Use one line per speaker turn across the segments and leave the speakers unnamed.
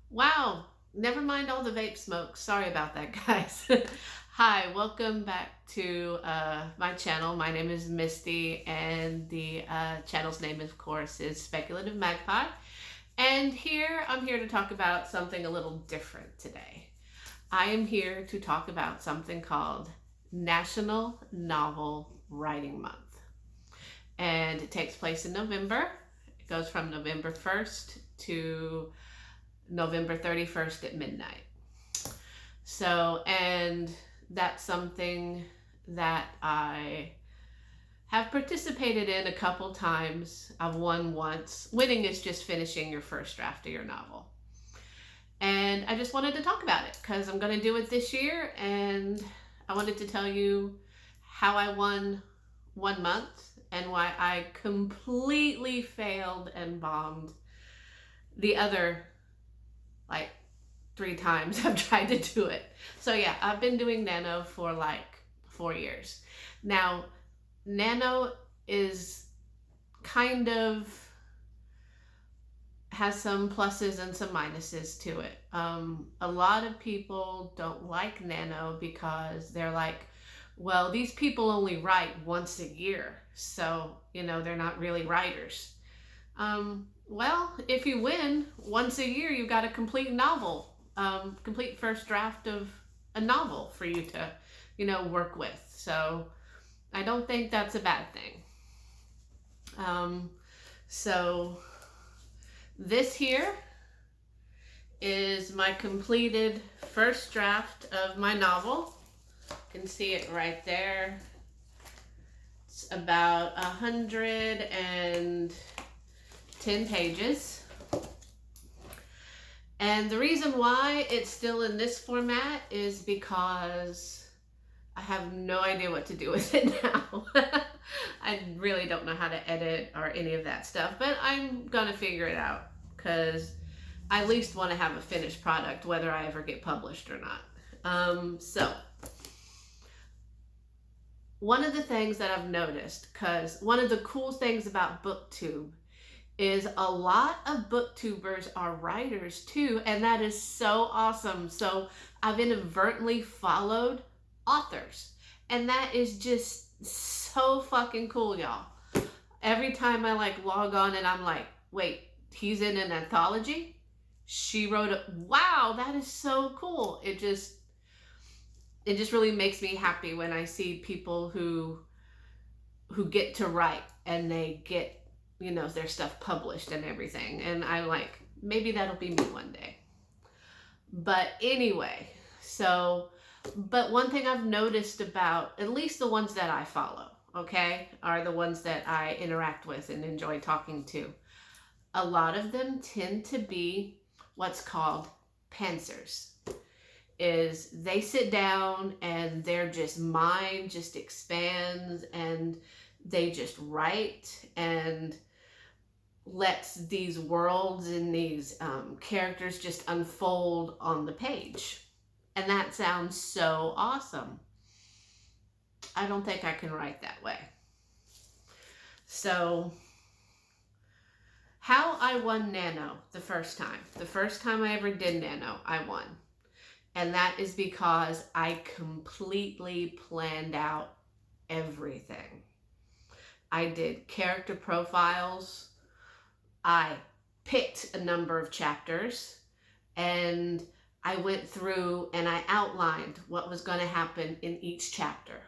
Wow, never mind all the vape smoke. Sorry about that, guys. Hi, welcome back to my channel. My name is Misty, and the channel's name, of course, is Speculative Magpie. And I'm here to talk about something a little different today. I am here to talk about something called National Novel Writing Month. And it takes place in November. It goes from November 1st to November 31st at midnight. So, and that's something that I have participated in a couple times. I've won once. Winning is just finishing your first draft of your novel. And I just wanted to talk about it because I'm going to do it this year, and I wanted to tell you how I won 1 month and why I completely failed and bombed the other like 3 times I've tried to do it. So yeah, I've been doing Nano for like 4 years. Now, Nano is kind of has some pluses and some minuses to it. A lot of people don't like Nano because they're like, well, these people only write once a year, so they're not really writers. Well, if you win once a year, you got a complete novel, complete first draft of a novel for you to, work with. So I don't think that's a bad thing. So this here is my completed first draft of my novel. You can see it right there. It's about 110 pages. And the reason why it's still in this format is because I have no idea what to do with it now. I really don't know how to edit or any of that stuff, but I'm gonna figure it out because I at least want to have a finished product, whether I ever get published or not. So one of the things that I've noticed, because one of the cool things about BookTube is a lot of booktubers are writers too, and that is so awesome. So I've inadvertently followed authors, and that is just so fucking cool, y'all. Every time I like log on and I'm like, wait, he's in an anthology? She wrote it. Wow, that is so cool. It just really makes me happy when I see people who get to write and they get their stuff published and everything. And I like, maybe that'll be me one day. But anyway, but one thing I've noticed about at least the ones that I follow, okay, are the ones that I interact with and enjoy talking to. A lot of them tend to be what's called pantsers. Is they sit down and their just mind just expands and they just write and lets these worlds and these characters just unfold on the page. And that sounds so awesome. I don't think I can write that way. So how I won Nano the first time I ever did Nano, I won. And that is because I completely planned out everything. I did character profiles. I picked a number of chapters and I went through and I outlined what was going to happen in each chapter.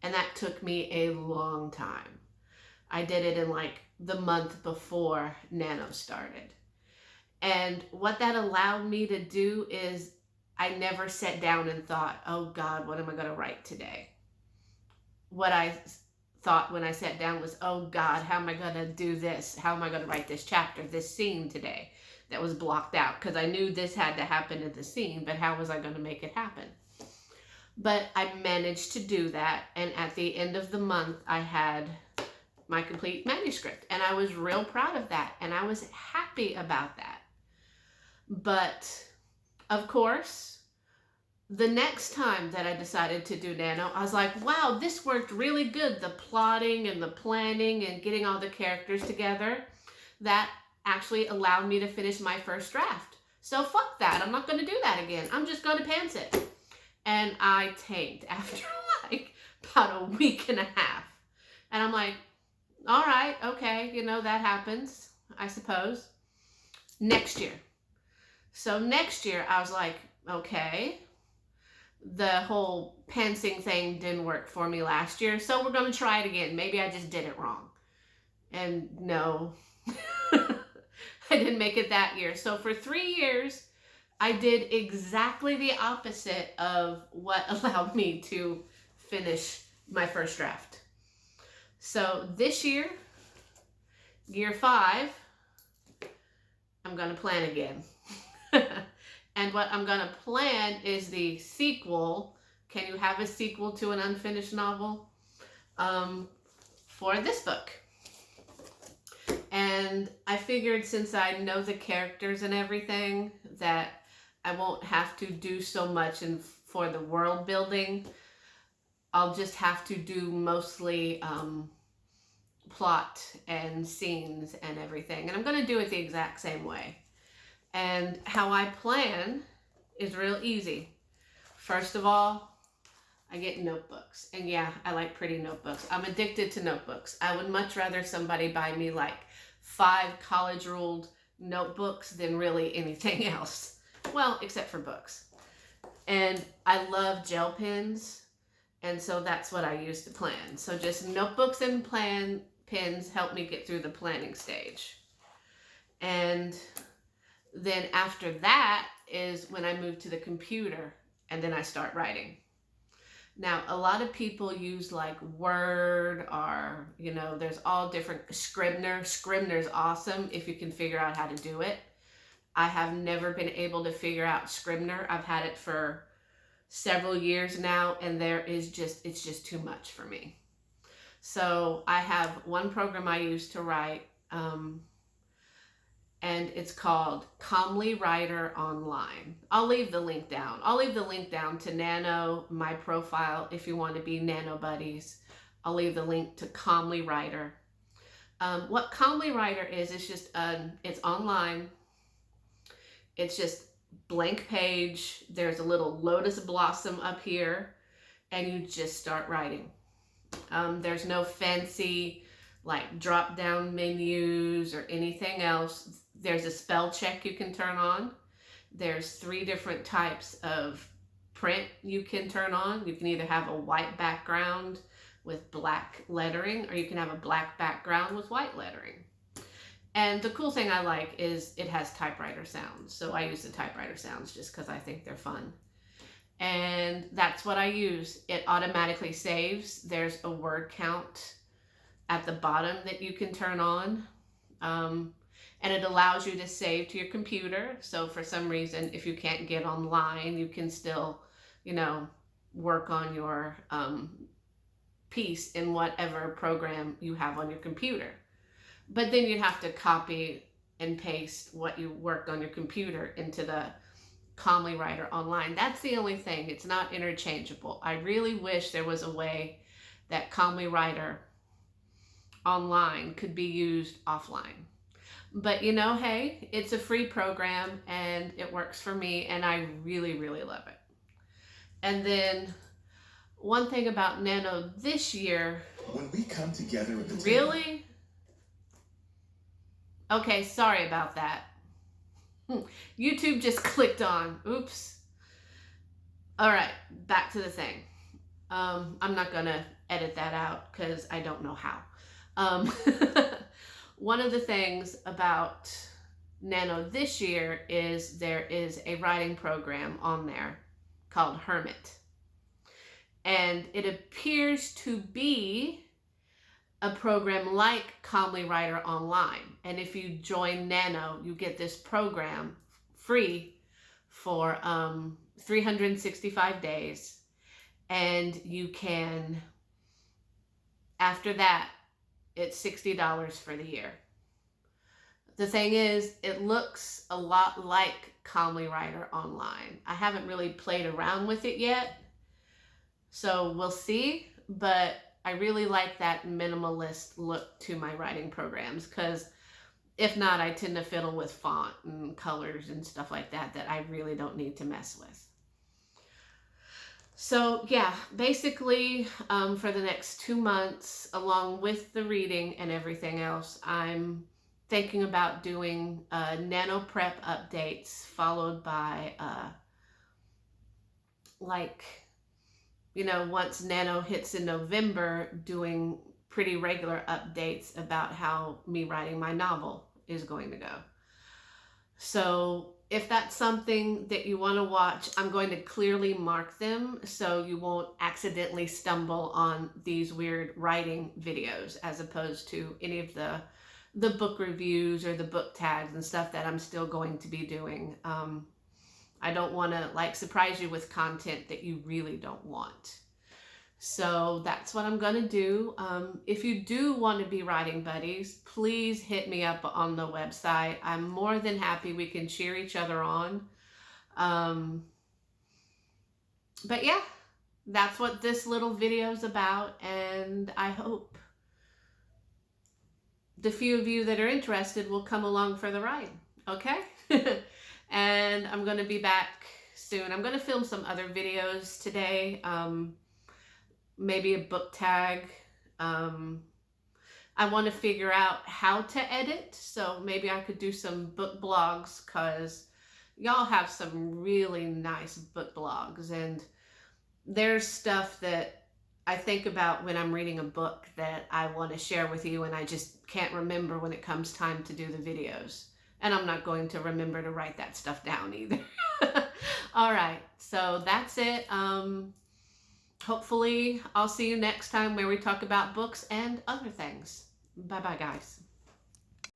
And that took me a long time. I did it in like the month before Nano started. And what that allowed me to do is I never sat down and thought, oh God, what am I going to write today? What I thought when I sat down was, oh God, how am I going to do this? How am I going to write this chapter, this scene today that was blocked out? Because I knew this had to happen in the scene, but how was I going to make it happen? But I managed to do that. And at the end of the month, I had my complete manuscript. And I was real proud of that. And I was happy about that. But of course, the next time that I decided to do Nano, I was like, wow, this worked really good. The plotting and the planning and getting all the characters together, that actually allowed me to finish my first draft. So fuck that. I'm not going to do that again. I'm just going to pants it. And I tanked after like about a week and a half. And I'm like, all right, okay, you know, that happens, I suppose. Next year. So next year I was like, okay, the whole pantsing thing didn't work for me last year, so we're going to try it again. Maybe I just did it wrong. And no, I didn't make it that year. So for 3 years, I did exactly the opposite of what allowed me to finish my first draft. So this year, year 5, I'm going to plan again. And what I'm going to plan is the sequel. Can you have a sequel to an unfinished novel? For this book. And I figured since I know the characters and everything that I won't have to do so much for the world building. I'll just have to do mostly plot and scenes and everything. And I'm going to do it the exact same way. And how I plan is real easy. First of all, I get notebooks. And yeah, I like pretty notebooks. I'm addicted to notebooks. I would much rather somebody buy me like 5 college-ruled notebooks than really anything else. Well, except for books. And I love gel pens. And so that's what I use to plan. So just notebooks and pens help me get through the planning stage. And then after that is when I move to the computer and then I start writing. Now, a lot of people use like Word or, you know, there's all different Scrivener. Scrivener's awesome if you can figure out how to do it. I have never been able to figure out Scrivener. I've had it for several years now, and it's just too much for me. So I have one program I use to write, and it's called NaNoWriMo Online. I'll leave the link down. I'll leave the link down to Nano, my profile, if you want to be Nano Buddies. I'll leave the link to NaNoWriMo. What NaNoWriMo is, it's just, it's online. It's just blank page. There's a little lotus blossom up here, and you just start writing. There's no fancy like drop down menus or anything else. There's a spell check you can turn on. There's 3 different types of print you can turn on. You can either have a white background with black lettering, or you can have a black background with white lettering. And the cool thing I like is it has typewriter sounds. So I use the typewriter sounds just because I think they're fun. And that's what I use. It automatically saves. There's a word count at the bottom that you can turn on. And it allows you to save to your computer. So for some reason, if you can't get online, you can still, you know, work on your piece in whatever program you have on your computer. But then you'd have to copy and paste what you worked on your computer into the NaNoWriMo Online. That's the only thing. It's not interchangeable. I really wish there was a way that NaNoWriMo Online could be used offline. But you know, hey, it's a free program and it works for me, and I really, really love it. And then one thing about Nano this year.
When we come together at the table.
Really? Okay, sorry about that. YouTube just clicked on. Oops. All right, back to the thing. I'm not going to edit that out because I don't know how. One of the things about Nano this year is there is a writing program on there called Hermit. And it appears to be a program like NaNoWriMo Online. And if you join Nano, you get this program free for 365 days. And you can, after that, it's $60 for the year. The thing is, it looks a lot like NaNoWriMo Online. I haven't really played around with it yet, so we'll see. But I really like that minimalist look to my writing programs because If not, I tend to fiddle with font and colors and stuff like that that I really don't need to mess with. So yeah, basically for the next 2 months, along with the reading and everything else, I'm thinking about doing nano prep updates followed by like, once nano hits in November, doing pretty regular updates about how me writing my novel is going to go. So if that's something that you want to watch, I'm going to clearly mark them so you won't accidentally stumble on these weird writing videos, as opposed to any of the book reviews or the book tags and stuff that I'm still going to be doing. I don't want to like surprise you with content that you really don't want. So that's what I'm going to do. If you do want to be writing buddies, please hit me up on the website. I'm more than happy. We can cheer each other on. But yeah, that's what this little video is about. And I hope the few of you that are interested will come along for the ride. Okay? And I'm going to be back soon. I'm going to film some other videos today. Maybe a book tag. I want to figure out how to edit, so maybe I could do some book blogs, because y'all have some really nice book blogs, and there's stuff that I think about when I'm reading a book that I want to share with you, and I just can't remember when it comes time to do the videos. And I'm not going to remember to write that stuff down either. All right, so that's it. Hopefully, I'll see you next time where we talk about books and other things. Bye-bye, guys.